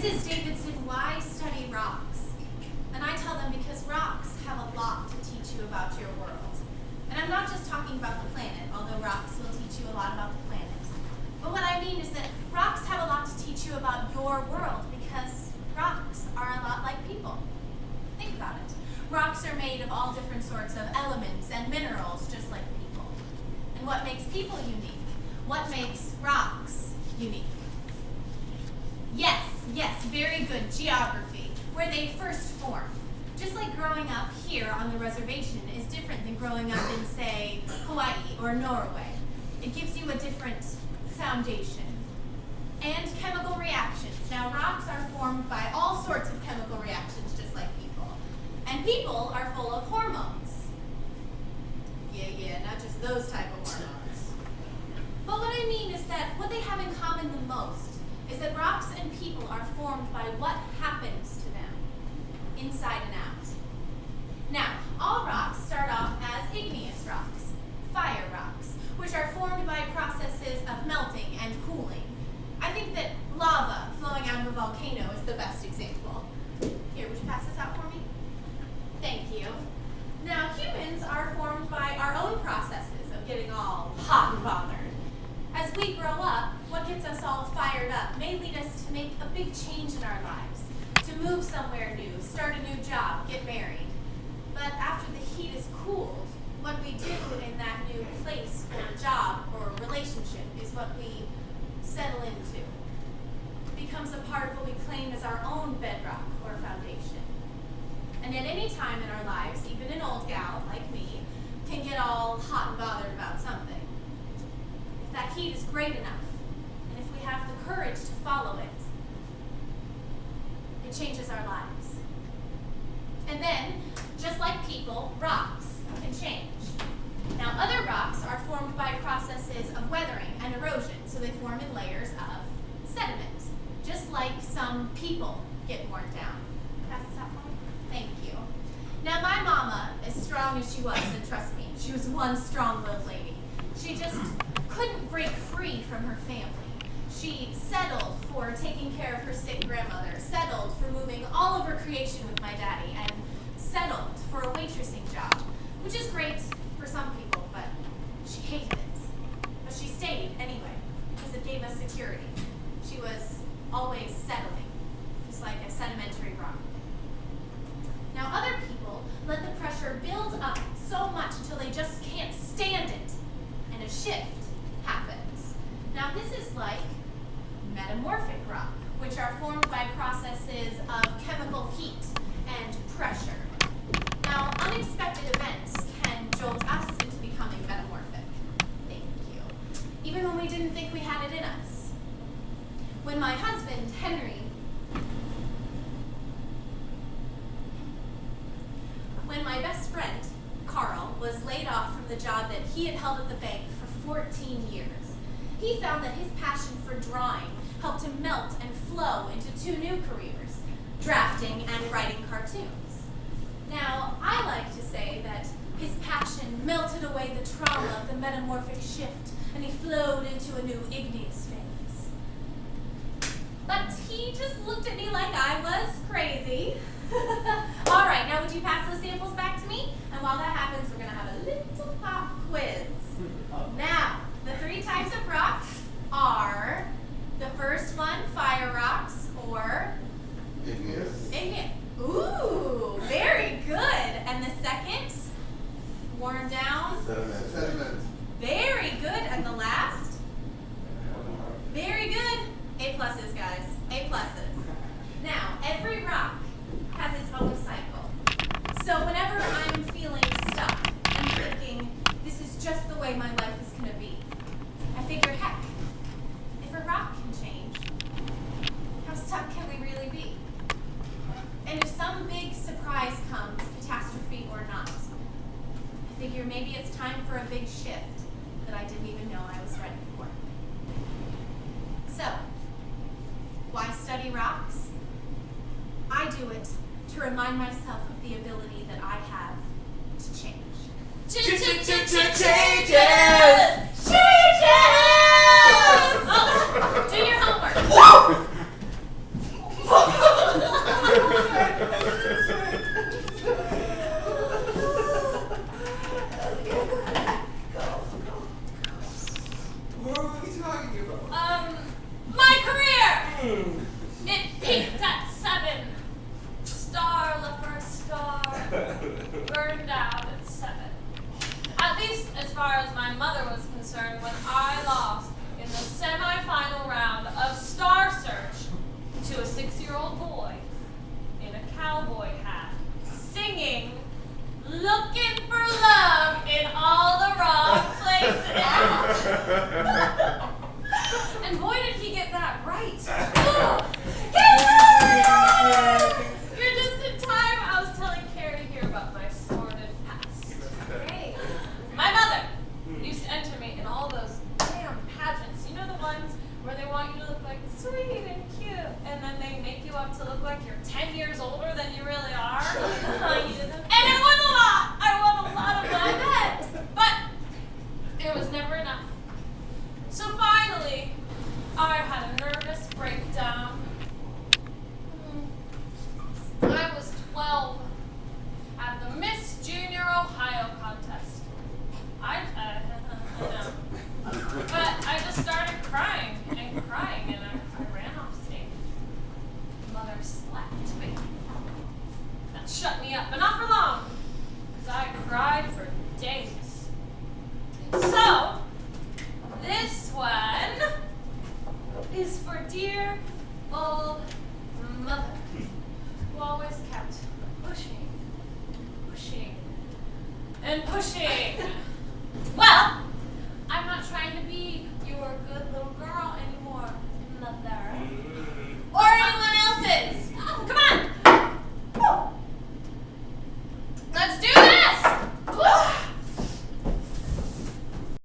Mrs. Davidson, why study rocks? And I tell them because rocks have a lot to teach you about your world. And I'm not just talking about the planet, although rocks will teach you a lot about the planet. But what I mean is that rocks have a lot to teach you about your world because rocks are a lot like people. Think about it. Rocks are made of all different sorts of elements and minerals, just like people. And what makes people unique? What makes rocks unique? Yes, very good. Geography, where they first formed. Just like growing up here on the reservation is different than growing up in, say, Hawaii or Norway. It gives you a different foundation. And chemical reactions. Now, rocks are formed by all sorts of chemical reactions, just like people. And people are full of hormones. Yeah, not just those type of hormones. But what I mean is that what they have in common the most is that rocks and people are formed by what happens to them, inside and out. Now, all rocks start off as igneous rocks, fire rocks, which are formed by processes of melting and cooling. I think that lava flowing out of a volcano is the best example. Here, would you pass this out for me? Thank you. Now, humans are formed by our own processes of getting all hot and bothered. As we grow up, what gets us all fired up may lead us to make a big change in our lives, to move somewhere new, start a new job, get married. But after the heat is cooled, what we do in that new place or job or relationship is what we settle into. It becomes a part of what we claim as our own bedrock or foundation. And at any time in our lives, even an old gal like me can get all hot and bothered about something. If that heat is great enough, and if we have the courage to follow it, it changes our lives. And then, just like people, rocks can change. Now, other rocks are formed by processes of weathering and erosion, so they form in layers of sediment, just like some people get worn down. Pass this out for me? Thank you. Now, my mama, as strong as she was, and trust me, she was one strong-willed lady, she just couldn't break free from her family. She settled for taking care of her sick grandmother, settled for moving all of her creation with my daddy, and settled for a waitressing job, which is great for some people, but she hated it. But she stayed anyway, because it gave us security. She was always settling, just like a sedimentary rock. Now, other people let the pressure build up so much until they just can't stand it, and a shift happens. Now, this is like metamorphic rock, which are formed by processes of chemical heat and pressure. Now, unexpected events can jolt us into becoming metamorphic. Thank you. Even when we didn't think we had it in us. When my husband, Henry, when my best friend, Carl, was laid off from the job that he had held at the bank for 14 years, he found that his passion for drawing helped him melt and flow into two new careers, drafting and writing cartoons. Now, I like to say that his passion melted away the trauma of the metamorphic shift, and he flowed into a new igneous phase. But he just looked at me like I was crazy. All right, now would you pass those samples back to me? And while that happens, we're going to have a little pop quiz. Now, the three types of rocks are, the first one, fire rocks, or Igneous. igneous. Ooh, very good. And the second, worn down. Sediment. Very good. And the last, very good. A pluses, guys. A pluses. Now, every rock has its own cycle. So whenever I'm feeling stuck and thinking, this is just the way my life is going to be, I figure, heck, if a rock can change, how stuck can we really be? And if some big surprise comes, catastrophe or not, I figure maybe it's time for a big shift that I didn't even know I was ready for. So, why study rocks? I do it to remind myself of the ability that I have to change. Changes! Changes! Oh, do your homework. It peaked at 7. Starla for a star. Burned out at 7. At least as far as my mother was concerned when I lost in the semi-final round of Star Search to a 6-year-old boy in a cowboy hat, singing "Looking for Love in All the Wrong Places." And boy did he get that right. You're just in time. I was telling Carey here about my sordid past. Great. My mother used to enter me in all those damn pageants. You know the ones where they want you to look like sweet and cute, and then they make you up to look like you're 10 years older than you really are. And I won a lot. I won a lot of money. But it was never enough. So finally, I had a nervous breakdown. I was 12 at the Miss Junior Ohio contest. I know. But I just started crying, and I ran off stage. Mother slapped me. That shut me up, but not for long, because I cried for days. So, this one is for dear old mother, who always kept pushing, and pushing. Well, I'm not trying to be your good little girl.